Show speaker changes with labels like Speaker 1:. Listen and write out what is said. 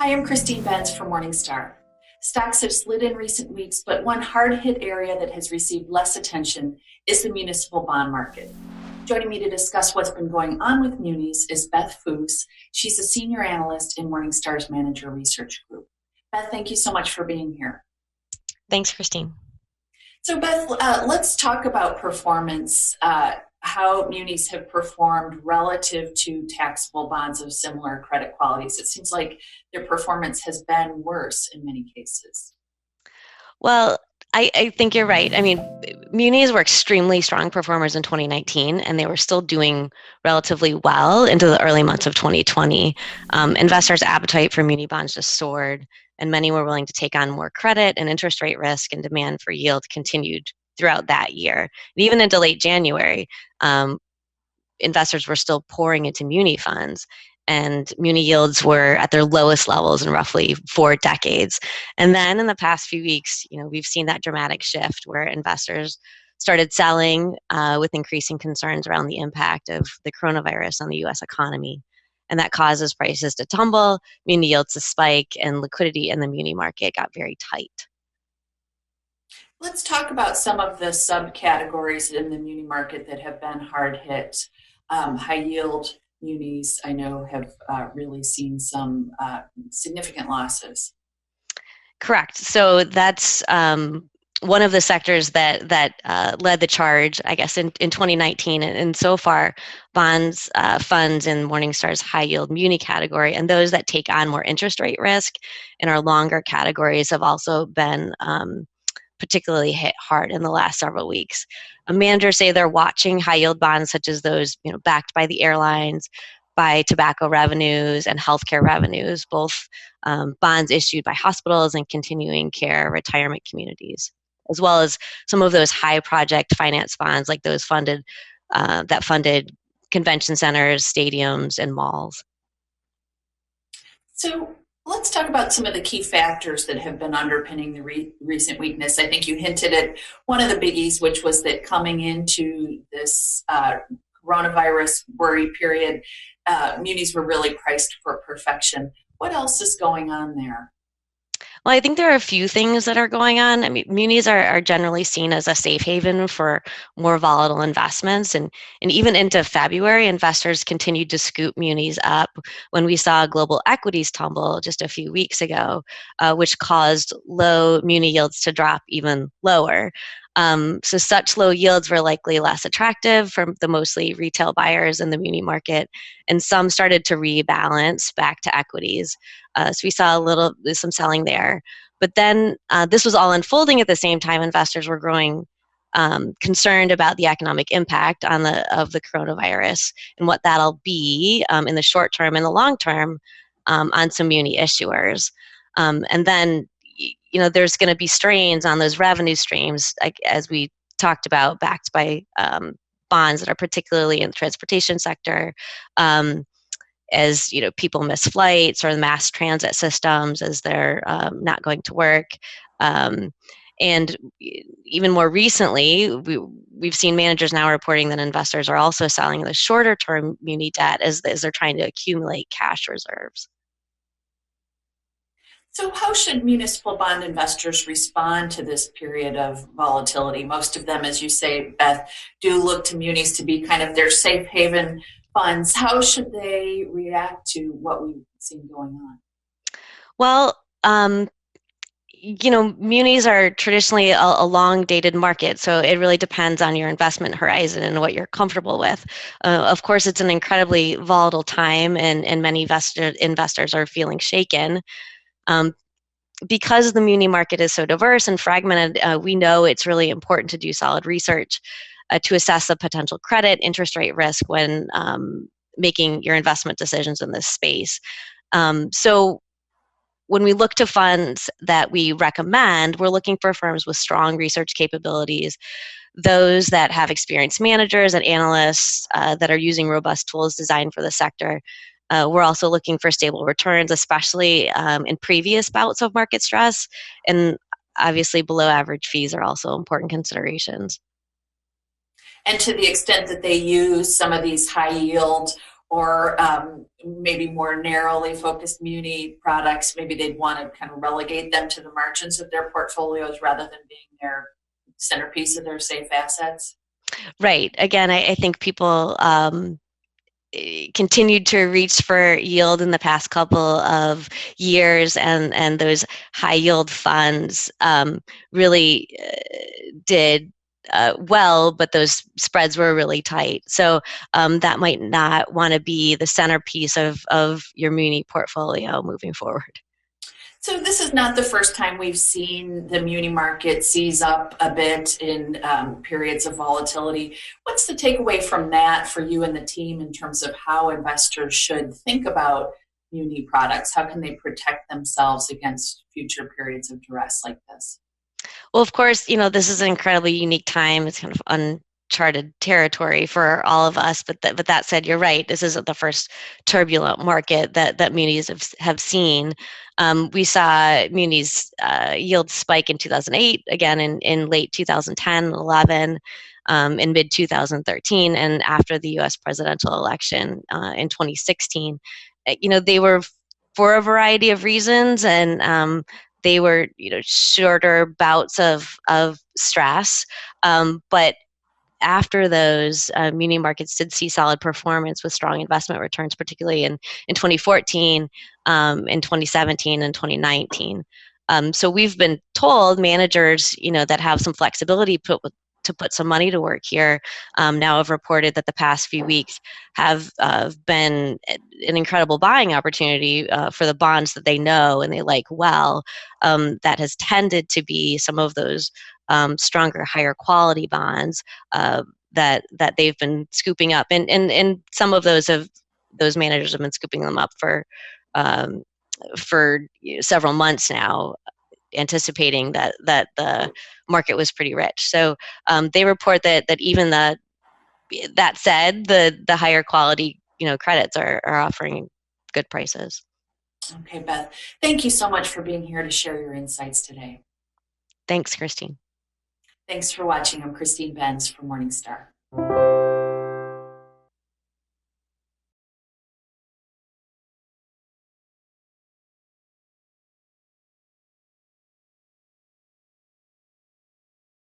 Speaker 1: Hi, I'm Christine Benz from Morningstar. Stocks have slid in recent weeks, but one hard hit area that has received less attention is the municipal bond market. Joining me to discuss what's been going on with munis is Beth Foos. She's a senior analyst in Morningstar's manager research group. Beth, thank you so much for being here.
Speaker 2: Thanks, Christine.
Speaker 1: So, Beth, let's talk about performance, how munis have performed relative to taxable bonds of similar credit qualities. It seems like their performance has been worse in many cases.
Speaker 2: Well, I think you're right. I mean, munis were extremely strong performers in 2019, and they were still doing relatively well into the early months of 2020. Investors' appetite for muni bonds just soared, and many were willing to take on more credit and interest rate risk, and demand for yield continued throughout that year. And even into late January, um, investors were still pouring into muni funds, and muni yields were at their lowest levels in roughly 4 decades. And then in the past few weeks, we've seen that dramatic shift where investors started selling with increasing concerns around the impact of the coronavirus on the US economy. And that causes prices to tumble, muni yields to spike, and liquidity in the muni market got very tight.
Speaker 1: Let's talk about some of the subcategories in the muni market that have been hard hit. High yield munis, I know, have really seen some significant losses.
Speaker 2: Correct. So that's one of the sectors that led the charge, I guess, in 2019. And so far, bonds, funds in Morningstar's high yield muni category, and those that take on more interest rate risk in our longer categories have also been particularly hit hard in the last several weeks. Managers say they're watching high yield bonds such as those backed by the airlines, by tobacco revenues and healthcare revenues, both bonds issued by hospitals and continuing care retirement communities, as well as some of those high project finance bonds like those that funded convention centers, stadiums, and malls.
Speaker 1: So let's talk about some of the key factors that have been underpinning the recent weakness. I think you hinted at one of the biggies, which was that coming into this coronavirus worry period, munis were really priced for perfection. What else is going on there?
Speaker 2: Well, I think there are a few things that are going on. I mean, munis are generally seen as a safe haven for more volatile investments. And even into February, investors continued to scoop munis up when we saw global equities tumble just a few weeks ago, which caused low muni yields to drop even lower. So such low yields were likely less attractive for the mostly retail buyers in the muni market, and some started to rebalance back to equities. So we saw some selling there. But then this was all unfolding at the same time. Investors were growing concerned about the economic impact of the coronavirus and what that'll be in the short term and the long term on some muni issuers. And then there's going to be strains on those revenue streams, like, as we talked about, backed by bonds that are particularly in the transportation sector. As people miss flights or mass transit systems as they're not going to work. Um, and even more recently, we've seen managers now reporting that investors are also selling the shorter term muni debt as they're trying to accumulate cash reserves.
Speaker 1: So, how should municipal bond investors respond to this period of volatility? Most of them, as you say, Beth, do look to munis to be kind of their safe haven funds. How should they react to what we've seen going on?
Speaker 2: Well, munis are traditionally a long dated market, so it really depends on your investment horizon and what you're comfortable with. Of course, it's an incredibly volatile time, and many investors are feeling shaken. Um, because the muni market is so diverse and fragmented, we know it's really important to do solid research to assess the potential credit, interest rate risk when making your investment decisions in this space. So when we look to funds that we recommend, we're looking for firms with strong research capabilities, those that have experienced managers and analysts that are using robust tools designed for the sector. We're also looking for stable returns, especially in previous bouts of market stress. And obviously, below average fees are also important considerations.
Speaker 1: And to the extent that they use some of these high yield or maybe more narrowly focused muni products, maybe they'd want to kind of relegate them to the margins of their portfolios rather than being their centerpiece of their safe assets?
Speaker 2: Right. Again, I think people continued to reach for yield in the past couple of years, and those high yield funds really did well, but those spreads were really tight. So that might not want to be the centerpiece of your muni portfolio moving forward.
Speaker 1: So this is not the first time we've seen the muni market seize up a bit in periods of volatility. What's the takeaway from that for you and the team in terms of how investors should think about muni products? How can they protect themselves against future periods of duress like this?
Speaker 2: Well, of course, this is an incredibly unique time. It's kind of uncharted territory for all of us. But that said, you're right. This isn't the first turbulent market that munis have seen. We saw munis yield spike in 2008, again in late 2010, 11, in mid 2013, and after the U.S. presidential election in 2016. They were for a variety of reasons, and they were shorter bouts of stress, but after those, muni markets did see solid performance with strong investment returns, particularly in 2014, in 2017, and 2019. So we've been told managers, that have some flexibility to put some money to work here, now have reported that the past few weeks have been an incredible buying opportunity for the bonds that they know and they like well. That has tended to be some of those stronger, higher quality bonds that they've been scooping up, and some of those managers have been scooping them up um, for several months now, anticipating that the market was pretty rich. So they report that even that said, the higher quality credits are offering good prices.
Speaker 1: Okay, Beth, thank you so much for being here to share your insights today.
Speaker 2: Thanks, Christine.
Speaker 1: Thanks for watching. I'm Christine Benz from Morningstar.